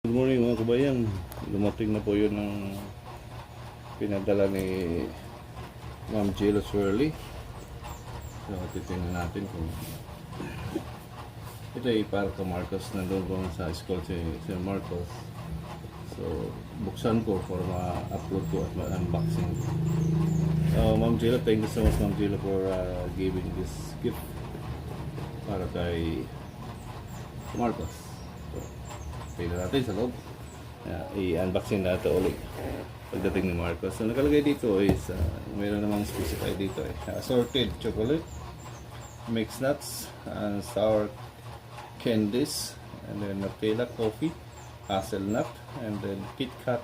Good morning mga kabayan. Dumating na po yun ng pinadala ni Ma'am Jelo Swirly. So titingnan natin kung ito ay para kay Marcos. Nandun sa school si Marcos. So buksan ko para ma-upload ko at ma-unboxing. Ma'am Jelo, thank you so much Ma'am Jelo for giving this gift para kay Marcos. So, tingnan natin sa loob. I-unboxing natin ulit pagdating ni Marcos. So nakalagay dito is mayroon namang specify dito assorted chocolate, mixed nuts, and sour candies, and then Nutella coffee, hazelnut, and then Kit Kat,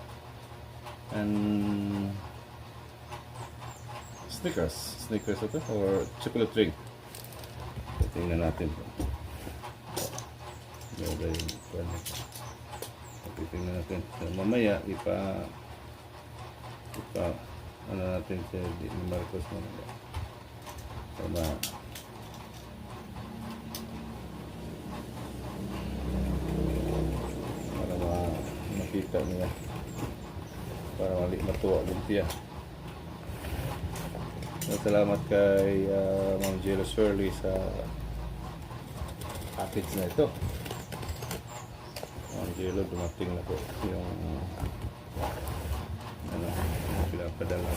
and Snickers ito or chocolate drink. So, tingnan natin po. Titingnan natin. So, mamaya ano natin si Marcos mamaya. Para makita niya. Para matuwa din siya. So, salamat kay Ma'am Jelo Swirly sa package na ito. Ma'am Jelo, dumating na po yung pinapadala.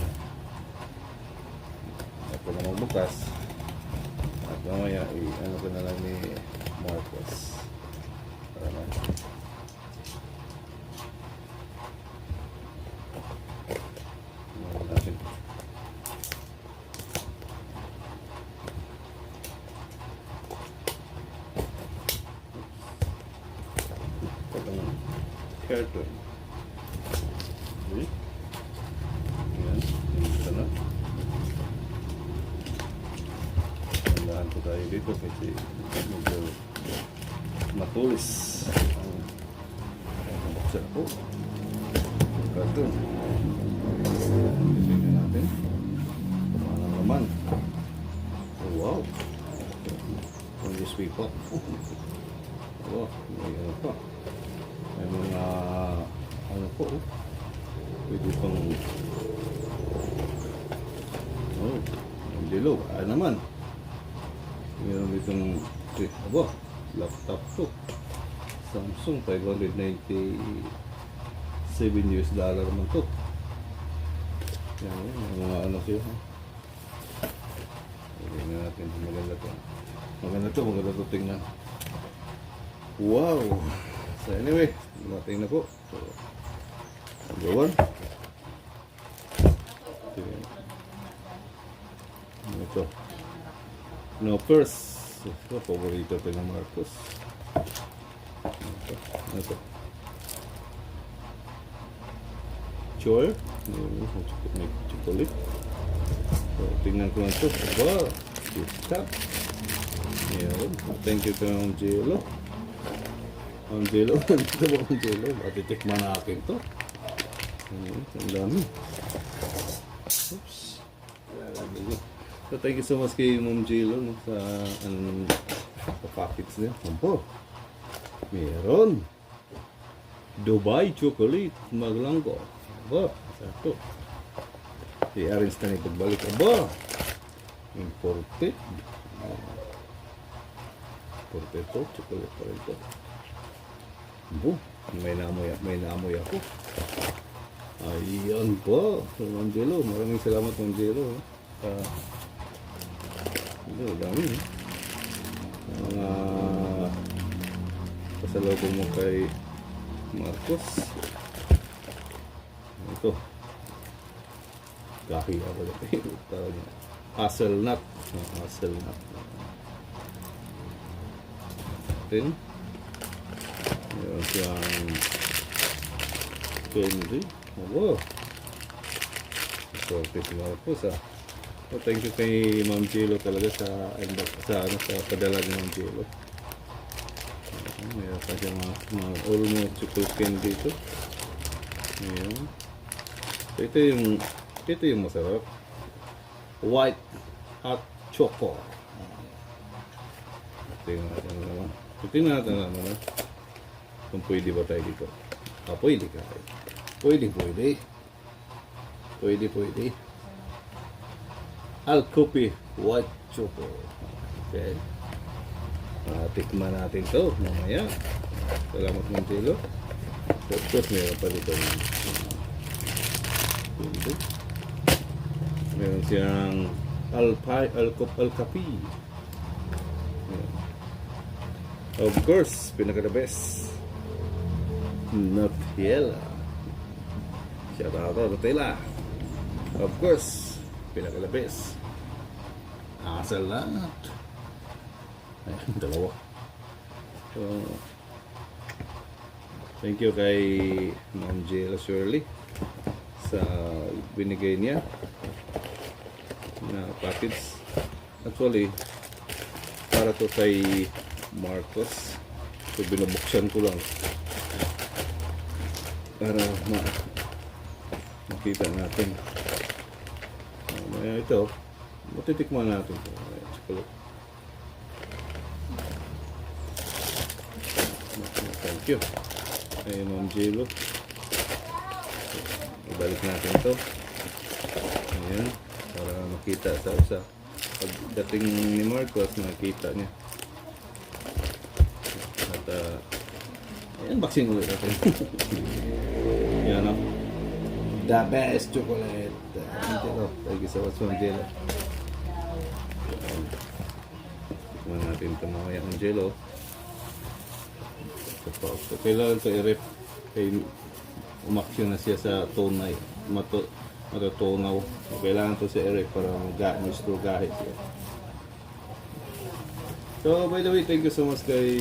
Ako na magbukas at mamaya ano ko na lang ni Marcos para natin. Carton. Okay. Ayan. Ito na. Tandaan po tayo dito kasi medyo matulis ang buksan po. Carton. Tignan natin. Kumanang naman. Oh, wow. Ang USB po. Oh, may ano pa. May mga ano po, pwede pang ang dilaw, naman meron ditong laptop to Samsung $597 naman to. Yan, mga ano siya. Tingnan natin, maganda to tingnan. Wow. So anyway, dumating na po. So, number 1. Ito. No first. Ito, paborito ito ng Marcos. Ito. Choy. May chocolate. So, tingnan ko na ito. Wow. Kita. Ayan. Thank you to Ma'am Jelo. Ang Jelo, nandito ba ang Jelo? Matitikman na akin to. Ang dami. Oops. So thank you so much kay Ma'am Jelo sa package niya. Ampo. Meron. Dubai chocolate. Maglangko. Aba. Ito. I-arrange na ito pagbalik. Aba. Imported. Imported to. Chocolate pa rin to. May naamoy ako. Ayan po. Ma'am Jelo, maraming salamat Ma'am Jelo. Dami. Mga pasalubong mo kay Marcos. Ito. Kahi ako lang. Hazelnut. Hazelnut. Then, meron siyang candy. Wow. So, si Marcos So, thank you kay Ma'am Jelo talaga sa padala ni Ma'am Jelo. Meron pa siya mga almost chocolate candy dito. Ayan. So, ito yung masarap. White hot choco. Tingnan natin naman. Kung pwede ba tayo dito. Pwede ka. Pwede. Alcopi white choco. Okay. Tikman natin to mamaya. Salamat ng tilo. Of course, meron pa dito. Meron siyang Alcapi. Of course, pinaka the best. Nutella. Shout out to Nutella. Of course, pinaka the best. Asal lahat. Ayan, dalawa. So, thank you kay Ma'am Jela Shirley sa binigay niya na package. Actually, para to kay Marcos. So, binubuksan ko lang para makita natin. Ito, matitikman natin ito. Chocolate. Thank you kay Ma'am Jelo. Ibalik natin ito. Ayan, para makita sa isa. Pagdating ni Marcos, nakita niya. At unboxing ulit natin. Yan o. The best chocolate. Thank you so much, Ma'am Jelo. Tikman natin ito mamaya, Ma'am Jelo. So, kailangan ito i-rep. Umaksyon na siya sa tonay. Matutunaw. So, kailangan ito siya i-rep para mag-gusto gahit siya. So, by the way, thank you so much kay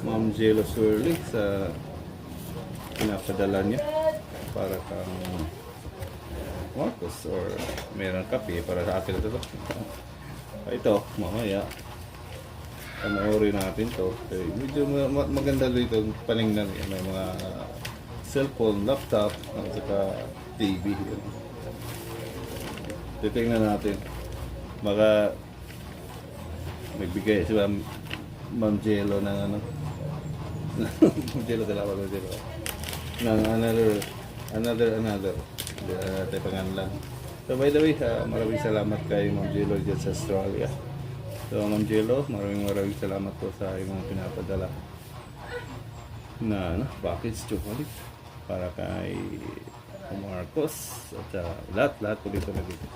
Ma'am Jelo Shirley sa pinapadala niya para kang Marcos or mayroong kape para sa atin ito. Ito, mamaya panoorin natin to. Okay, medyo maganda dito ang paningnan. May mga cellphone, laptop, at saka TV. Titingnan natin. Baka magbigay si Ma'am Jelo ng ano. Ma'am Jelo, talawa Ma'am Jelo. Ng another. Tayo pangalan. So by the way, maraming salamat kay Ma'am Jelo dyan sa Australia. So Ma'am Jelo, maraming salamat po sa iyong pinapadala na package chocolate para kay Marcos at lahat po dito na dito.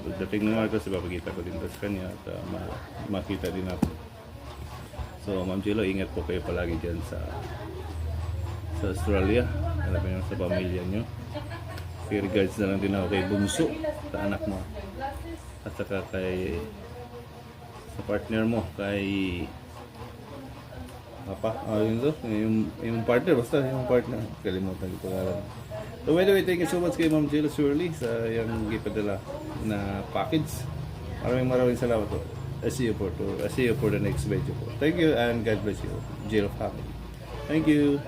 Pagdating ng Marcos, ipapakita ko din sa kanya at makita din natin. So Ma'am Jelo, ingat po kayo palagi dyan sa Australia. Alam niyo sa pamilya nyo. Regards na lang din ako kay Bunso, sa anak mo. At saka kay sa partner mo, kay Papa. Yun to. Yung partner, basta yung partner. Kalimutan ko pangalan. So by the way, thank you so much kay Ma'am Jelo Shirley sa yung gipadala na package. Maraming salamat po. I see you for the next video po. Thank you and God bless you. Jelo family. Thank you.